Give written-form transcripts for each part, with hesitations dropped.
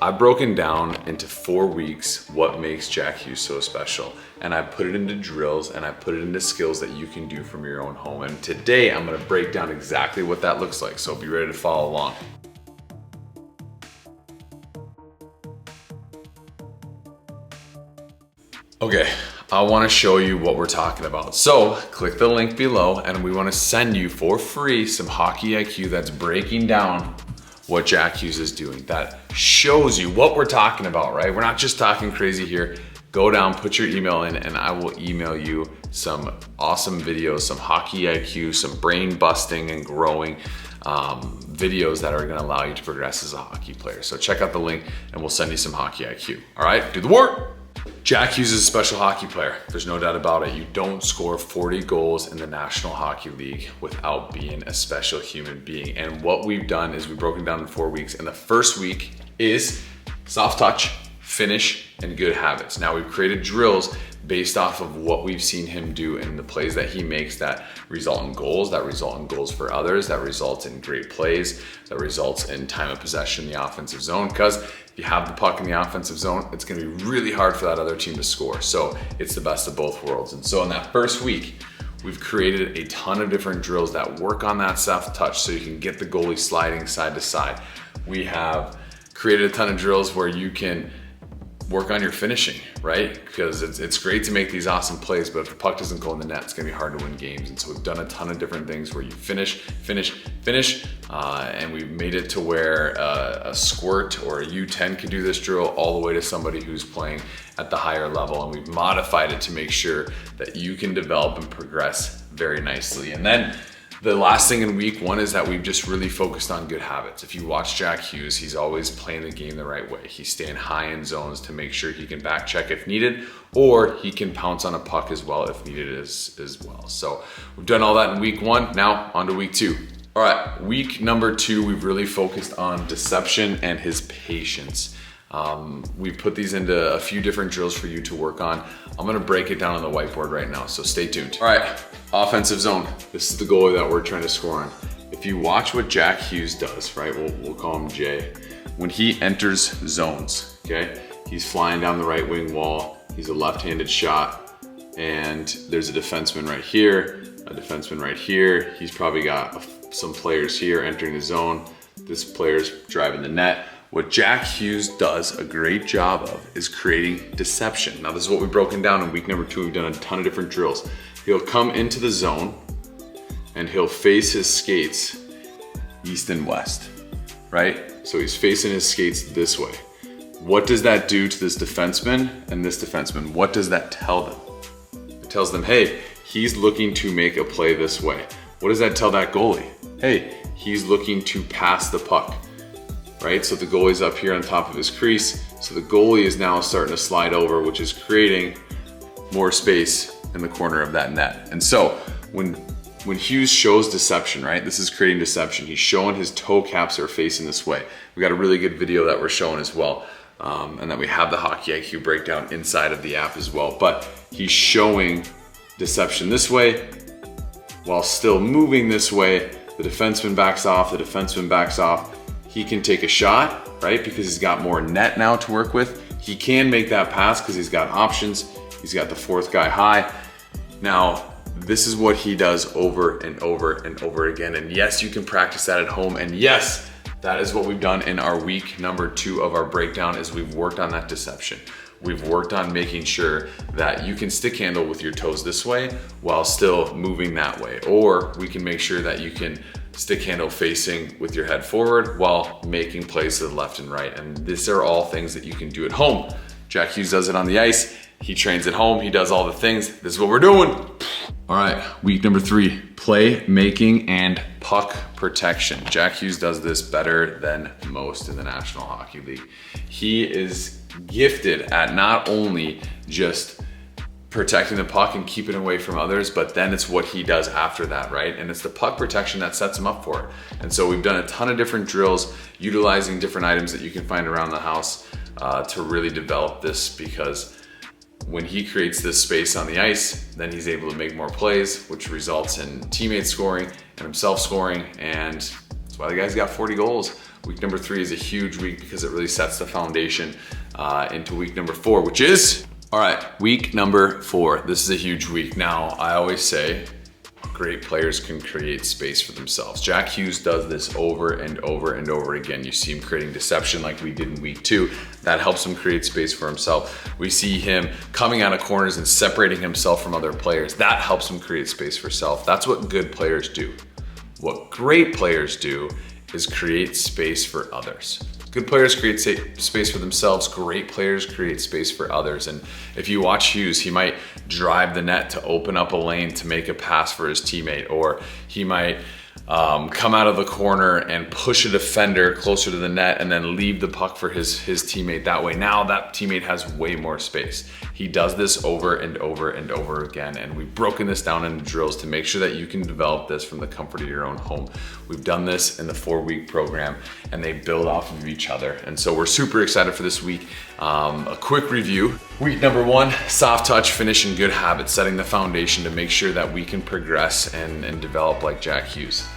I've broken down into 4 weeks what makes Jack Hughes so special. And I put it into drills and I put it into skills that you can do from your own home. And today I'm gonna break down exactly what that looks like. So be ready to follow along. Okay, I wanna show you what we're talking about. So click the link below and we wanna send you for free some hockey IQ that's breaking down what Jack Hughes is doing. That shows you what we're talking about, right? We're not just talking crazy here. Go down, put your email in, and I will email you some awesome videos, some hockey IQ, some brain busting and growing videos that are gonna allow you to progress as a hockey player. So check out the link and we'll send you some hockey IQ. All right, do the work. Jack Hughes is a special hockey player. There's no doubt about it. You don't score 40 goals in the National Hockey League without being a special human being. And what we've done is we've broken down in 4 weeks. And the first week is soft touch, finish, and good habits. Now we've created drills based off of what we've seen him do in the plays that he makes that result in goals, that result in goals for others, that results in great plays, that results in time of possession in the offensive zone. Because if you have the puck in the offensive zone, it's gonna be really hard for that other team to score. So it's the best of both worlds. And so in that first week, we've created a ton of different drills that work on that soft touch so you can get the goalie sliding side to side. We have created a ton of drills where you can work on your finishing, right? Because it's great to make these awesome plays, but if the puck doesn't go in the net, it's gonna be hard to win games. And so we've done a ton of different things where you finish, and we've made it to where a squirt or a U10 could do this drill all the way to somebody who's playing at the higher level. And we've modified it to make sure that you can develop and progress very nicely. And then the last thing in week 1 is that we've just really focused on good habits. If you watch Jack Hughes, he's always playing the game the right way. He's staying high in zones to make sure he can back check if needed, or he can pounce on a puck as well if needed as well. So we've done all that in week 1, now on to week 2. All right, week number 2, we've really focused on deception and his patience. We put these into a few different drills for you to work on. I'm gonna break it down on the whiteboard right now, so stay tuned. All right, offensive zone. This is the goalie that we're trying to score on. If you watch what Jack Hughes does, right, we'll call him Jay. When he enters zones, okay, he's flying down the right wing wall. He's a left-handed shot, and there's a defenseman right here, a defenseman right here. He's probably got some players here entering the zone. This player's driving the net. What Jack Hughes does a great job of is creating deception. Now this is what we've broken down in week number 2. We've done a ton of different drills. He'll come into the zone and he'll face his skates east and west, right? So he's facing his skates this way. What does that do to this defenseman and this defenseman? What does that tell them? It tells them, hey, he's looking to make a play this way. What does that tell that goalie? Hey, he's looking to pass the puck. Right? So the goalie's up here on top of his crease. So the goalie is now starting to slide over, which is creating more space in the corner of that net. And so when Hughes shows deception, right? This is creating deception. He's showing his toe caps are facing this way. We got a really good video that we're showing as well. And then we have the hockey IQ breakdown inside of the app as well. But he's showing deception this way while still moving this way. The defenseman backs off, the defenseman backs off. He can take a shot, right? Because he's got more net now to work with. He can make that pass because he's got options. He's got the 4th guy high. Now, this is what he does over and over and over again. And yes, you can practice that at home. And yes, that is what we've done in our week number 2 of our breakdown is we've worked on that deception. We've worked on making sure that you can stick handle with your toes this way while still moving that way. Or we can make sure that you can stick handle facing with your head forward while making plays to the left and right. And these are all things that you can do at home. Jack Hughes does it on the ice. He trains at home. He does all the things. This is what we're doing. All right, week number 3, play making and puck protection. Jack Hughes does this better than most in the National Hockey League. He is gifted at not only just protecting the puck and keeping away from others, but then it's what he does after that, right? And it's the puck protection that sets him up for it. And so we've done a ton of different drills utilizing different items that you can find around the house to really develop this, because when he creates this space on the ice, then he's able to make more plays, which results in teammates scoring and himself scoring, and that's why the guy's got 40 goals. Week number 3 is a huge week because it really sets the foundation into week number 4, which is, all right, week number 4. This is a huge week. Now, I always say, great players can create space for themselves. Jack Hughes does this over and over and over again. You see him creating deception like we did in week 2. That helps him create space for himself. We see him coming out of corners and separating himself from other players. That helps him create space for self. That's what good players do. What great players do is create space for others. Good players create space for themselves. Great players create space for others. And if you watch Hughes, he might drive the net to open up a lane to make a pass for his teammate, or he might come out of the corner and push a defender closer to the net and then leave the puck for his teammate that way. Now that teammate has way more space. He does this over and over and over again, and we've broken this down into drills to make sure that you can develop this from the comfort of your own home. We've done this in the 4-week program, and they build off of each other. And so we're super excited for this week. A quick review. Week number 1, soft touch, finish, and good habits, setting the foundation to make sure that we can progress and develop like Jack Hughes.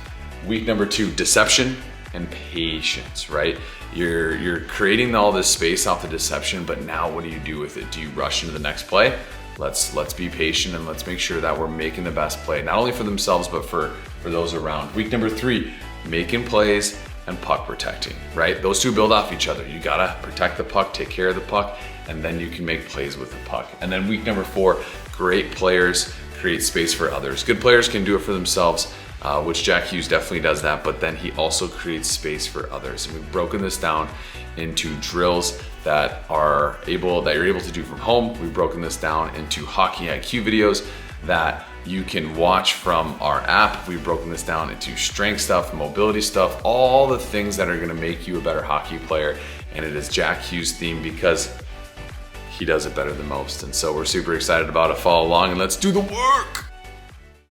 Week number 2, deception and patience, right? You're creating all this space off the deception, but now what do you do with it? Do you rush into the next play? Let's be patient and let's make sure that we're making the best play, not only for themselves, but for those around. Week number 3, making plays and puck protecting, right? Those two build off each other. You gotta protect the puck, take care of the puck, and then you can make plays with the puck. And then week number 4, great players create space for others. Good players can do it for themselves, which Jack Hughes definitely does that, but then he also creates space for others. And we've broken this down into drills that you're able to do from home. We've broken this down into hockey IQ videos that you can watch from our app. We've broken this down into strength stuff, mobility stuff, all the things that are gonna make you a better hockey player. And it is Jack Hughes themed because he does it better than most. And so we're super excited about it. Follow along and let's do the work.